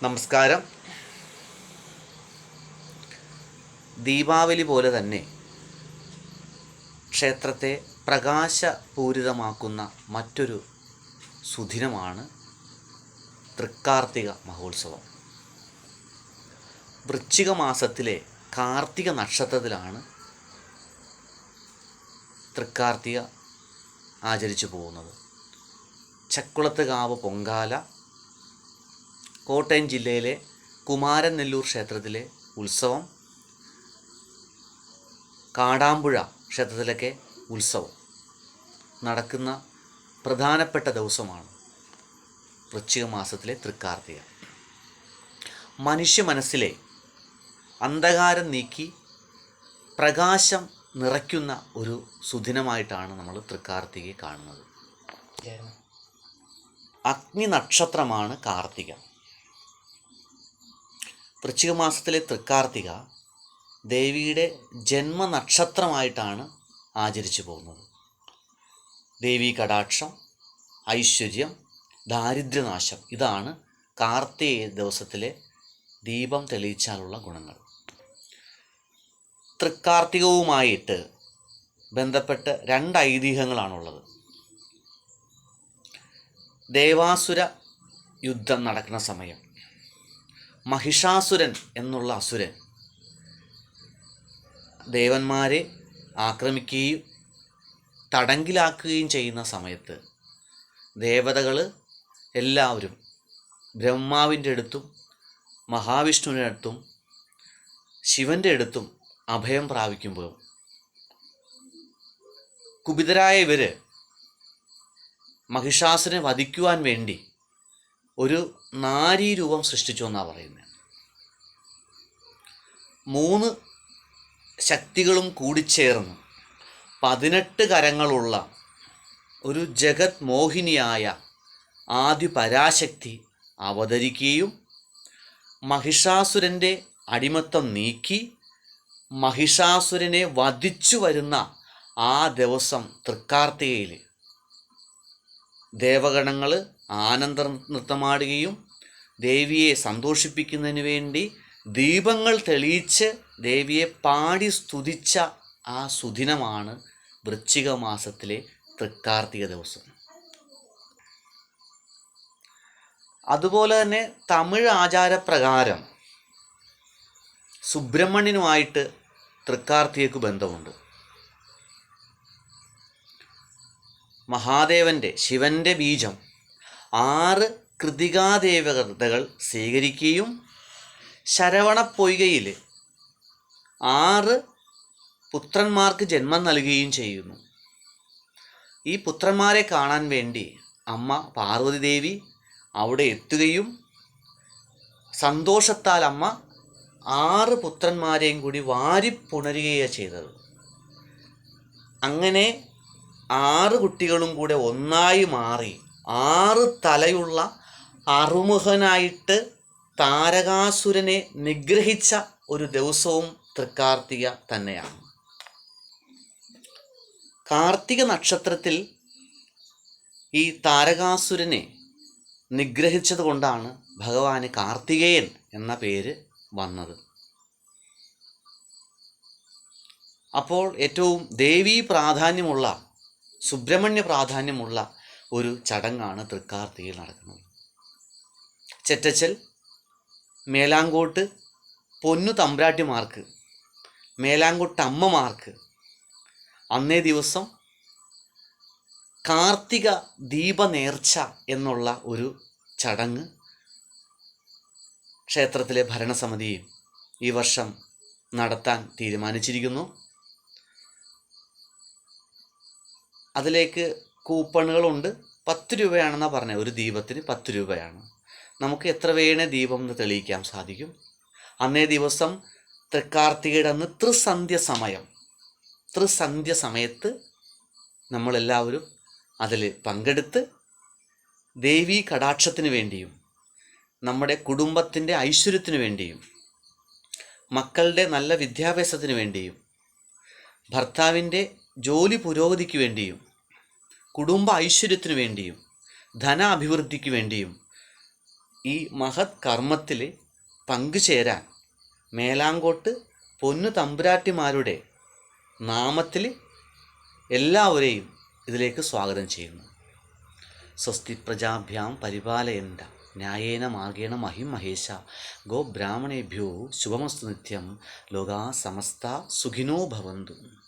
നമസ്കാരം. ദീപാവലി പോലെ തന്നെ ക്ഷേത്രത്തെ പ്രകാശപൂരിതമാക്കുന്ന മറ്റൊരു സുദിനമാണ് തൃക്കാർത്തിക മഹോത്സവം. വൃശ്ചിക മാസത്തിലെ കാർത്തിക നക്ഷത്രത്തിലാണ് തൃക്കാർത്തിക ആചരിച്ചു പോകുന്നത്. ചക്കുളത്തുകാവ് പൊങ്കാല, കോട്ടയം ജില്ലയിലെ കുമാരനെല്ലൂർ ക്ഷേത്രത്തിലെ ഉത്സവം, കാടാമ്പുഴ ക്ഷേത്രത്തിലൊക്കെ ഉത്സവം നടക്കുന്ന പ്രധാനപ്പെട്ട ദിവസമാണ് വൃശ്ചിക മാസത്തിലെ തൃക്കാർത്തിക. മനുഷ്യ മനസ്സിലെ അന്ധകാരം നീക്കി പ്രകാശം നിറയ്ക്കുന്ന ഒരു സുദിനമായിട്ടാണ് നമ്മൾ തൃക്കാർത്തികയെ കാണുന്നത്. അഗ്നി നക്ഷത്രമാണ് കാർത്തിക. വൃശ്ചിക മാസത്തിലെ തൃക്കാർത്തിക ദേവിയുടെ ജന്മനക്ഷത്രമായിട്ടാണ് ആചരിച്ചു പോകുന്നത്. ദേവീ കടാക്ഷം, ഐശ്വര്യം, ദാരിദ്ര്യനാശം, ഇതാണ് കാർത്തിക ദിവസത്തിലെ ദീപം തെളിയിച്ചാലുള്ള ഗുണങ്ങൾ. തൃക്കാർത്തികവുമായിട്ട് ബന്ധപ്പെട്ട് രണ്ട് ഐതിഹ്യങ്ങളാണുള്ളത്. ദേവാസുര യുദ്ധം നടക്കുന്ന സമയം മഹിഷാസുരൻ എന്നുള്ള അസുരൻ ദേവന്മാരെ ആക്രമിക്കുകയും തടങ്കിലാക്കുകയും ചെയ്യുന്ന സമയത്ത് ദേവതകൾ എല്ലാവരും ബ്രഹ്മാവിൻ്റെ അടുത്തും മഹാവിഷ്ണുവിൻ്റെ അടുത്തും ശിവൻ്റെ അടുത്തും അഭയം പ്രാപിക്കുമ്പോൾ കുപിതരായ ഇവർ മഹിഷാസുരനെ വധിക്കുവാൻ വേണ്ടി ഒരു നാരീരൂപം സൃഷ്ടിച്ചു എന്നാണ് പറയുന്നത്. 3 ശക്തികളും കൂടിച്ചേർന്ന് 18 കരങ്ങളുള്ള ഒരു ജഗത് മോഹിനിയായ ആദി പരാശക്തി അവതരിക്കുകയും മഹിഷാസുരൻ്റെ അടിമത്തം നീക്കി മഹിഷാസുരനെ വധിച്ചു വരുന്ന ആ ദിവസം തൃക്കാർത്തികയിൽ ദേവഗണങ്ങൾ ആനന്ദ നൃത്തമാടുകയും ദേവിയെ സന്തോഷിപ്പിക്കുന്നതിന് വേണ്ടി ദീപങ്ങൾ തെളിയിച്ച് ദേവിയെ പാടി സ്തുതിച്ച ആ സുദിനമാണ് വൃശ്ചിക മാസത്തിലെ തൃക്കാർത്തിക ദിവസം. അതുപോലെ തന്നെ തമിഴ് ആചാരപ്രകാരം സുബ്രഹ്മണ്യനുമായിട്ട് തൃക്കാർത്തികയ്ക്ക് ബന്ധമുണ്ട്. മഹാദേവൻ്റെ, ശിവൻ്റെ ബീജം 6 കൃതികാദേവതകൾ സ്വീകരിക്കുകയും ശരവണപ്പൊയ്കയിൽ 6 പുത്രന്മാർക്ക് ജന്മം നൽകുകയും ചെയ്യുന്നു. ഈ പുത്രന്മാരെ കാണാൻ വേണ്ടി അമ്മ പാർവതി ദേവി അവിടെ എത്തുകയും സന്തോഷത്താൽ അമ്മ 6 പുത്രന്മാരെയും കൂടി വാരിപ്പുണരുകയാണ് ചെയ്തത്. അങ്ങനെ 6 കുട്ടികളും കൂടെ ഒന്നായി മാറി 6 തലയുള്ള അറുമുഖനായിട്ട് താരകാസുരനെ നിഗ്രഹിച്ച ഒരു ദിവസവും തൃക്കാർത്തിക തന്നെയാണ്. കാർത്തിക നക്ഷത്രത്തിൽ ഈ താരകാസുരനെ നിഗ്രഹിച്ചത് കൊണ്ടാണ് ഭഗവാന് കാർത്തികേയൻ എന്ന പേര് വന്നത്. അപ്പോൾ ഏറ്റവും ദേവീ പ്രാധാന്യമുള്ള, സുബ്രഹ്മണ്യ പ്രാധാന്യമുള്ള ഒരു ചടങ്ങാണ് തൃക്കാർത്തികയിൽ നടക്കുന്നത്. ചെറ്റച്ചൽ, മേലാങ്കോട്ട് പൊന്നു തമ്പ്രാട്ടിമാർക്ക്, മേലാങ്കോട്ട് അമ്മമാർക്ക് അന്നേ ദിവസം കാർത്തിക ദീപനേർച്ച എന്നുള്ള ഒരു ചടങ്ങ് ക്ഷേത്രത്തിലെ ഭരണസമിതിയും ഈ വർഷം നടത്താൻ തീരുമാനിച്ചിരിക്കുന്നു. അതിലേക്ക് കൂപ്പണുകളുണ്ട്. 10 രൂപയാണെന്നാണ് പറഞ്ഞത്. ഒരു ദീപത്തിന് 10 രൂപയാണ്. നമുക്ക് എത്ര വേണേ ദീപം തെളിയിക്കാൻ സാധിക്കും. അന്നേ ദിവസം തൃക്കാർത്തികയുടെ അന്ന് ത്രിസന്ധ്യ സമയത്ത് നമ്മളെല്ലാവരും അതിൽ പങ്കെടുത്ത് ദേവീ കടാക്ഷത്തിന് വേണ്ടിയും നമ്മുടെ കുടുംബത്തിൻ്റെ ഐശ്വര്യത്തിന് വേണ്ടിയും മക്കളുടെ നല്ല വിദ്യാഭ്യാസത്തിന് വേണ്ടിയും ഭർത്താവിൻ്റെ ജോലി പുരോഗതിക്ക് വേണ്ടിയും കുടുംബ ഐശ്വര്യത്തിന് വേണ്ടിയും ധന അഭിവൃദ്ധിക്ക് വേണ്ടിയും ഈ മഹത് കർമ്മത്തിൽ പങ്കുചേരാൻ മേലാങ്കോട്ട് പൊന്നു തമ്പുരാട്ടിമാരുടെ നാമത്തിൽ എല്ലാവരെയും ഇതിലേക്ക് സ്വാഗതം ചെയ്യുന്നു. സ്വസ്തി പ്രജാഭ്യാം പരിപാലയന്ത ന്യായേന മാർഗേണ മഹിം മഹേശ ഗോ ബ്രാഹ്മണേഭ്യോ ശുഭമസ്തു നിത്യം ലോകാ സമസ്ത സുഖിനോ ഭവന്തു.